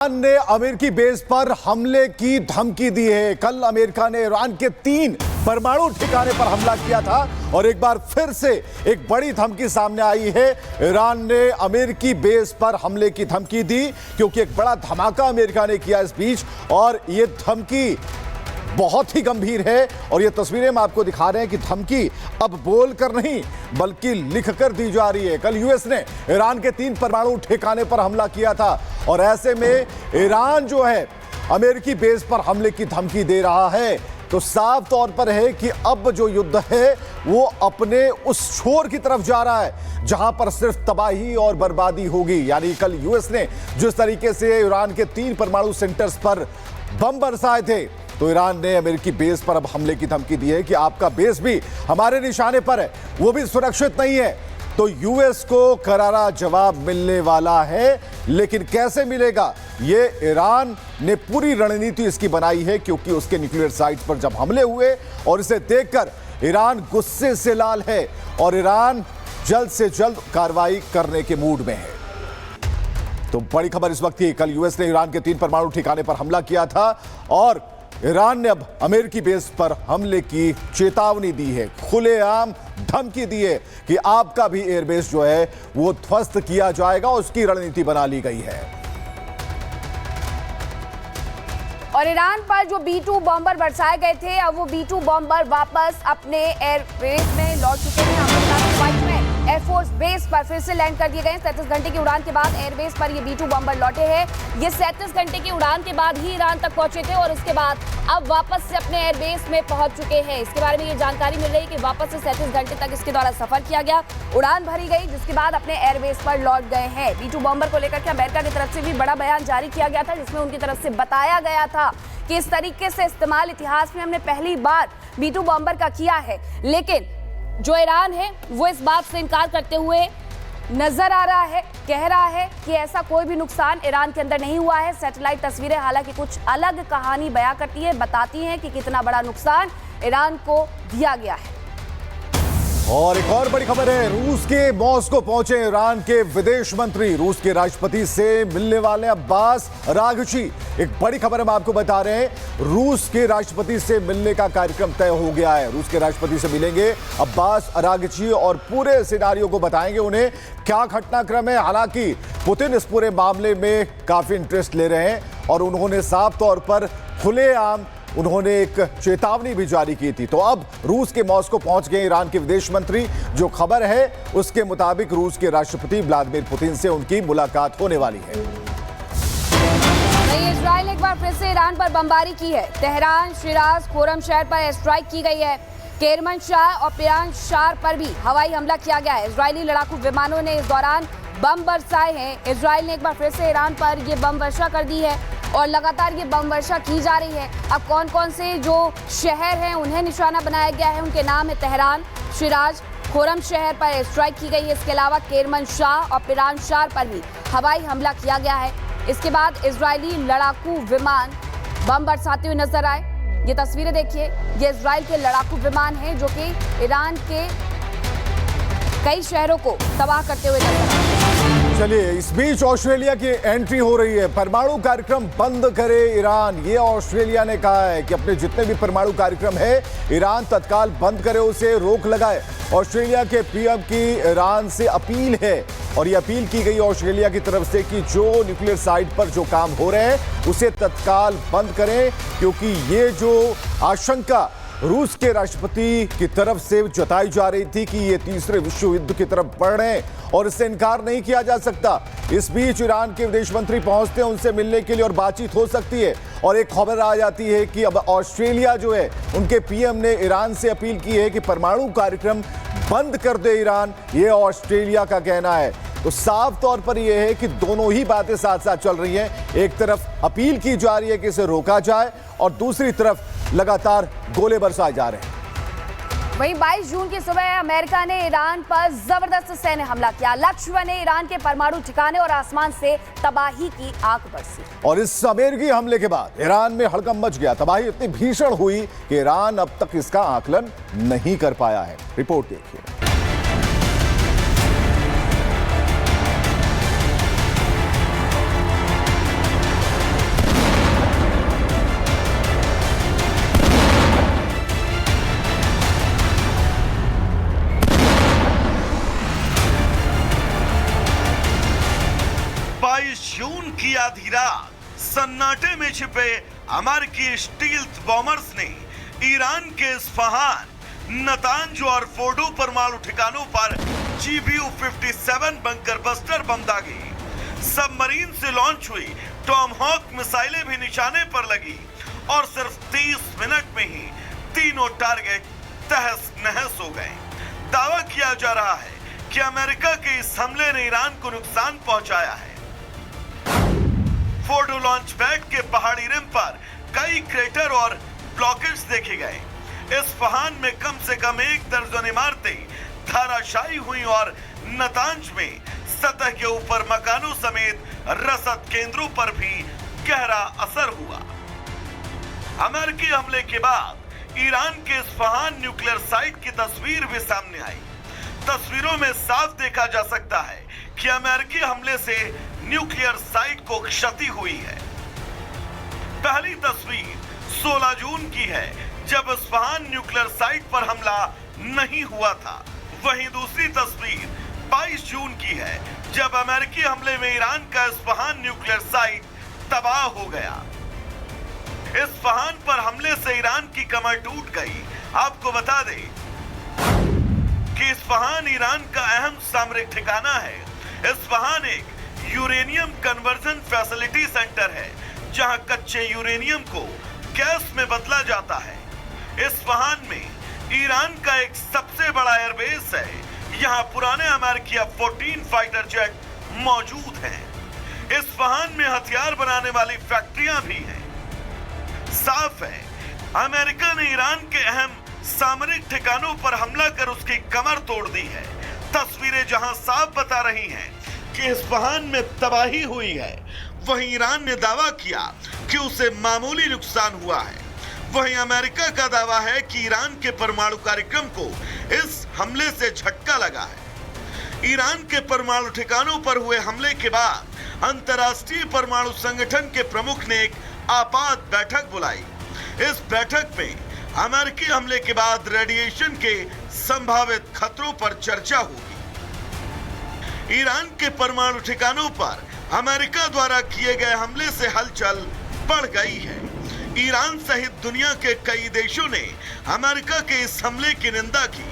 Iran ने अमेरिकी base पर हमले की धमकी दी है। कल अमेरिका ने ईरान के 3 परमाणु ठिकाने पर हमला किया था और एक बार फिर से एक बड़ी धमकी सामने आई है। ईरान ने अमेरिकी बेस पर हमले की धमकी दी क्योंकि एक बड़ा धमाका अमेरिका ने किया इस बीच, और यह धमकी बहुत ही गंभीर है। और ये तस्वीरें हम आपको दिखा रहे हैं कि धमकी अब बोलकर नहीं बल्कि लिखकर दी जा रही है। कल यूएस ने ईरान के 3 परमाणु ठिकाने पर हमला किया था और ऐसे में ईरान जो है अमेरिकी बेस पर हमले की धमकी दे रहा है। तो साफ तौर पर है कि अब जो युद्ध है वो अपने उस छोर की तरफ जा रहा है जहां पर सिर्फ तबाही और बर्बादी होगी। यानी कल यूएस ने जिस तरीके से ईरान के 3 परमाणु सेंटर्स पर बम बरसाए थे, तो ईरान ने अमेरिकी बेस पर अब हमले की धमकी दी है कि आपका बेस भी हमारे निशाने पर है, वो भी सुरक्षित नहीं है। तो यूएस को करारा जवाब मिलने वाला है, लेकिन कैसे मिलेगा ये ईरान ने पूरी रणनीति इसकी बनाई है, क्योंकि उसके न्यूक्लियर साइट्स पर जब हमले हुए और इसे देखकर ईरान गुस्से से लाल है और ईरान जल्द से जल्द कार्रवाई करने के मूड में है। तो बड़ी खबर इस वक्त थी, कल यूएस ने ईरान के 3 परमाणु ठिकाने पर हमला किया था और ईरान ने अब अमेरिकी बेस पर हमले की चेतावनी दी है, खुलेआम धमकी दी है कि आपका भी एयरबेस जो है वो ध्वस्त किया जाएगा। उसकी रणनीति बना ली गई है। और ईरान पर जो B-2 बॉम्बर बरसाए गए थे, अब वो B-2 बॉम्बर वापस अपने एयरबेस में लौट चुके हैं। अमेरिका में एयरफोर्स बेस पर फिर से लैंड कर दिए गए। 37 घंटे की उड़ान के बाद एयरबेस पर ये B-2 बॉम्बर लौटे हैं। ये 37 घंटे की उड़ान के बाद ही ईरान तक पहुंचे थे और उसके बाद अब वापस से अपने एयरबेस में पहुंच चुके हैं। इसके बारे में ये जानकारी मिल रही है कि वापस से 37 घंटे तक इसके द्वारा सफर किया गया, उड़ान भरी गई, जिसके बाद अपने एयरबेस पर लौट गए हैं। B-2 बॉम्बर को लेकर के अमेरिका की तरफ से भी बड़ा बयान जारी किया गया था, जिसमें उनकी तरफ से बताया गया था कि इस तरीके से इस्तेमाल इतिहास में हमने पहली बार B-2 बॉम्बर का किया है। लेकिन जो ईरान है वो इस बात से इनकार करते हुए नजर आ रहा है, कह रहा है कि ऐसा कोई भी नुकसान ईरान के अंदर नहीं हुआ है। सैटेलाइट तस्वीरें हालांकि कुछ अलग कहानी बयां करती है, बताती हैं कि कितना बड़ा नुकसान ईरान को दिया गया है। और एक और बड़ी खबर है, रूस के मॉस्को पहुंचे ईरान के विदेश मंत्री। रूस के राष्ट्रपति से मिलने वाले अब्बास अरागची। एक बड़ी खबर हम आपको बता रहे हैं, रूस के राष्ट्रपति से मिलने का कार्यक्रम तय हो गया है। रूस के राष्ट्रपति से मिलेंगे अब्बास अरागची और पूरे सिनारियो को बताएंगे उन्हें क्या घटनाक्रम है। हालांकि पुतिन इस पूरे मामले में काफी इंटरेस्ट ले रहे हैं और उन्होंने साफ तौर पर खुलेआम उन्होंने एक चेतावनी भी जारी की थी। तो अब रूस के मॉस्को पहुंच गए ईरान के विदेश मंत्री। जो खबर है उसके मुताबिक रूस के राष्ट्रपति व्लादिमीर पुतिन से उनकी मुलाकात होने वाली है। इजराइल ने एक बार फिर से ईरान पर बमबारी की है। तेहरान, शिराज, खोरम शहर पर एयर स्ट्राइक की गई है। केरमन शाह और पिरान शार पर भी हवाई हमला किया गया है। इजरायली लड़ाकू विमानों ने इस दौरान बम बरसाए हैं। इजराइल ने एक बार फिर से ईरान पर यह बम वर्षा कर दी है और लगातार ये बम वर्षा की जा रही है। अब कौन कौन से जो शहर हैं उन्हें निशाना बनाया गया है, उनके नाम है तेहरान, शिराज, खोरम शहर पर एयर स्ट्राइक की गई है। इसके अलावा केरमन शाह और पिरान शार पर भी हवाई हमला किया गया है। इसके बाद इजरायली लड़ाकू विमान बम बरसाते हुए नजर आए। ये तस्वीरें देखिए, ये इजराइल के लड़ाकू विमान हैं जो कि ईरान के कई शहरों को तबाह करते हुए नजर आए। चलिए, इस बीच ऑस्ट्रेलिया की एंट्री हो रही है। परमाणु कार्यक्रम बंद करे ईरान, ये ऑस्ट्रेलिया ने कहा है कि अपने जितने भी परमाणु कार्यक्रम है ईरान तत्काल बंद करे, उसे रोक लगाए। ऑस्ट्रेलिया के पीएम की ईरान से अपील है और ये अपील की गई ऑस्ट्रेलिया की तरफ से कि जो न्यूक्लियर साइट पर जो काम हो रहे हैं उसे तत्काल बंद करें, क्योंकि ये जो आशंका रूस के राष्ट्रपति की तरफ से जताई जा रही थी कि ये तीसरे विश्व युद्ध की तरफ बढ़ रहे हैं और इससे इनकार नहीं किया जा सकता। इस बीच ईरान के विदेश मंत्री पहुंचते हैं उनसे मिलने के लिए और बातचीत हो सकती है। और एक खबर आ जाती है कि अब ऑस्ट्रेलिया जो है उनके पीएम ने ईरान से अपील की है कि परमाणु कार्यक्रम बंद कर दे ईरान, ये ऑस्ट्रेलिया का कहना है। तो साफ तौर पर यह है कि दोनों ही बातें साथ साथ चल रही हैं। एक तरफ अपील की जा रही है कि इसे रोका जाए और दूसरी तरफ लगातार गोले बरसाए जा रहे हैं। वहीं 22 जून की सुबह अमेरिका ने ईरान पर जबरदस्त सैन्य हमला किया। लक्ष्य बने ईरान के परमाणु ठिकाने और आसमान से तबाही की आग बरसी। और इस अमेरिकी हमले के बाद ईरान में हड़कंप मच गया। तबाही इतनी भीषण हुई कि ईरान अब तक इसका आकलन नहीं कर पाया है। रिपोर्ट देखिए। आधी रात सन्नाटे में छिपे अमेरिकी स्टील्थ बॉम्बर्स ने ईरान के इस्फहान, नतांज और फोर्डो परमाणु ठिकानों पर GBU-57 बंकर बस्टर बम दागे। सबमरीन से लॉन्च हुई टॉमहॉक मिसाइलें भी निशाने पर लगी और सिर्फ 30 मिनट में ही तीनों टारगेट तहस नहस हो गए। दावा किया जा रहा है कि अमेरिका के इस हमले ने ईरान को नुकसान पहुंचाया है। फोर्डो लॉन्च पैड के पहाड़ी रिम पर कई क्रेटर और ब्लॉकेज देखे गए। इस्फहान में कम से कम 1 दर्जन इमारतें धराशायी हुई और नतांज में सतह के ऊपर मकानों समेत रसद केंद्रों पर भी गहरा असर हुआ। अमेरिकी हमले के बाद ईरान के इस्फहान न्यूक्लियर साइट की तस्वीर भी सामने आई। तस्वीरों में साफ देखा जा सकता है कि अमेरिकी हमले से न्यूक्लियर साइट को क्षति हुई है। पहली तस्वीर 16 जून की है, जब इस्फहान न्यूक्लियर साइट पर हमला नहीं हुआ था। वहीं दूसरी तस्वीर 22 जून की है, जब अमेरिकी हमले में ईरान का इस्फहान न्यूक्लियर साइट तबाह हो गया। इस्फहान पर हमले से ईरान की कमर टूट गई। आपको बता दें कि इस्फहान ईरान का अहम सामरिक ठिकाना है। इस्फहान एक यूरेनियम कन्वर्जन फैसिलिटी सेंटर है, जहां कच्चे यूरेनियम को गैस में बदला जाता है। इस्फहान में ईरान का एक सबसे बड़ा एयरबेस है। यहाँ पुराने अमेरिकी F-14 फाइटर जेट मौजूद हैं। इस्फहान में हथियार बनाने वाली फैक्ट्रियां भी हैं। साफ है, अमेरिका ने ईरान के अहम सामरिक ठिकानों पर हमला कर उसकी कमर तोड़ दी है। तस्वीरें जहां साफ बता रही हैं कि इस्फहान में तबाही हुई है, वहीं ईरान ने दावा किया कि उसे मामूली नुकसान हुआ है। वहीं अमेरिका का दावा है कि ईरान के परमाणु कार्यक्रम को इस हमले से झटका लगा है। ईरान के परमाणु ठिकानों पर हुए हमले के बाद अंतर्राष्ट्रीय परमाणु संगठन के प्रमुख ने एक आपात बैठक बुलाई। इस बैठक में अमेरिकी हमले के बाद रेडिएशन के संभावित खतरों पर चर्चा होगी। ईरान के परमाणु ठिकानों पर अमेरिका द्वारा किए गए हमले से हलचल बढ़ गई है। ईरान सहित दुनिया के कई देशों ने अमेरिका के इस हमले की निंदा की।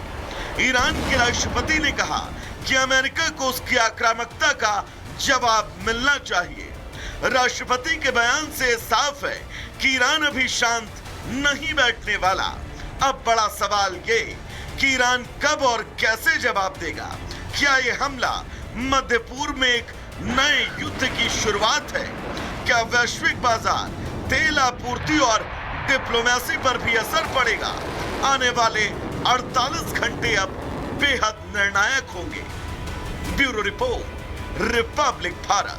ईरान के राष्ट्रपति ने कहा कि अमेरिका को उसकी आक्रामकता का जवाब मिलना चाहिए। राष्ट्रपति के बयान से साफ है कि ईरान अभी शांत नहीं बैठने वाला। अब बड़ा सवाल ये कि ईरान कब और कैसे जवाब देगा। क्या ये हमला मध्य पूर्व में एक नए युद्ध की शुरुआत है? क्या वैश्विक बाजार, तेल आपूर्ति और डिप्लोमेसी पर भी असर पड़ेगा? आने वाले 48 घंटे अब बेहद निर्णायक होंगे। Bureau report, Republic Bharat.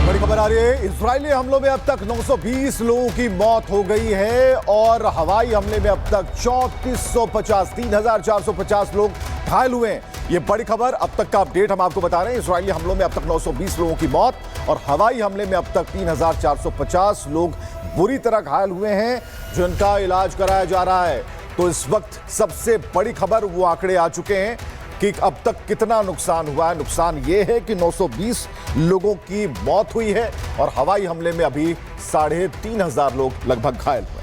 बड़ी खबर आ रही है, इजरायली हमलों में अब तक 920 लोगों की मौत हो गई है और हवाई हमले में अब तक 3,450 लोग घायल हुए हैं। ये बड़ी खबर, अब तक का अपडेट हम आपको बता रहे हैं। इजरायली हमलों में अब तक 920 लोगों की मौत और हवाई हमले में अब तक 3,450 लोग बुरी तरह घायल हुए हैं, जिनका इलाज कराया जा रहा है। तो इस वक्त सबसे बड़ी खबर, वो आंकड़े आ चुके हैं कि अब तक कितना नुकसान हुआ है। नुकसान ये है कि 920 लोगों की मौत हुई है और हवाई हमले में अभी 3,500 लोग लगभग घायल हुए।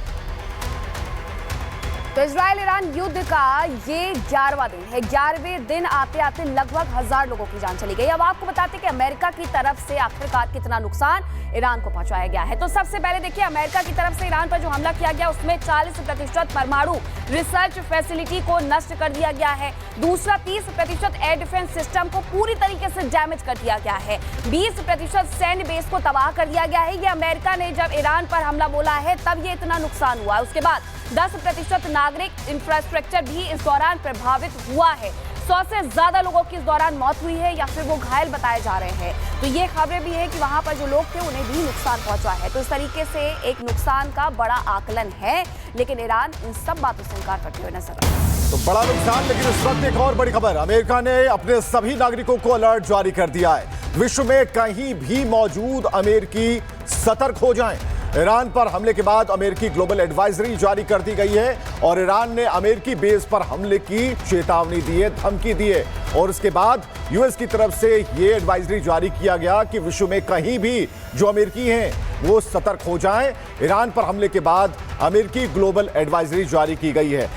तो इजराइल ईरान युद्ध का ये 11वां दिन है। 11वें दिन आते आते लगभग 1000 लोगों की जान चली गई। अब आपको बताते हैं कि अमेरिका की तरफ से आखिरकार कितना नुकसान ईरान को पहुंचाया गया है। तो सबसे पहले देखिए, अमेरिका की तरफ से ईरान पर जो हमला किया गया उसमें 40% परमाणु रिसर्च फैसिलिटी को नष्ट कर दिया गया है। दूसरा 30% एयर डिफेंस सिस्टम को पूरी तरीके से डैमेज कर दिया गया है। 20% सैन्य बेस को तबाह कर दिया गया है। ये अमेरिका ने जब ईरान पर हमला बोला है तब ये इतना नुकसान हुआ है। उसके बाद 10% नागरिक इंफ्रास्ट्रक्चर भी इस दौरान प्रभावित हुआ है। 100 से ज्यादा लोगों की इस दौरान मौत हुई है या फिर वो घायल बताए जा रहे हैं। तो ये खबरें भी है कि वहां पर जो लोग थे उन्हें भी नुकसान पहुंचा है। तो इस तरीके से एक नुकसान का बड़ा आकलन है, लेकिन ईरान इन सब बातों से इनकार करते हुए नजर आ रहा है। तो बड़ा नुकसान, लेकिन इस वक्त एक और बड़ी खबर, अमेरिका ने अपने सभी नागरिकों को अलर्ट जारी कर दिया है। विश्व में कहीं भी मौजूद अमेरिकी सतर्क हो जाएं। ईरान पर हमले के बाद अमेरिकी ग्लोबल एडवाइजरी जारी कर दी गई है और ईरान ने अमेरिकी बेस पर हमले की चेतावनी दी है, धमकी दी है और उसके बाद यूएस की तरफ से यह एडवाइजरी जारी किया गया कि विश्व में कहीं भी जो अमेरिकी हैं वो सतर्क हो जाएं। ईरान पर हमले के बाद अमेरिकी ग्लोबल एडवाइजरी जारी की गई है।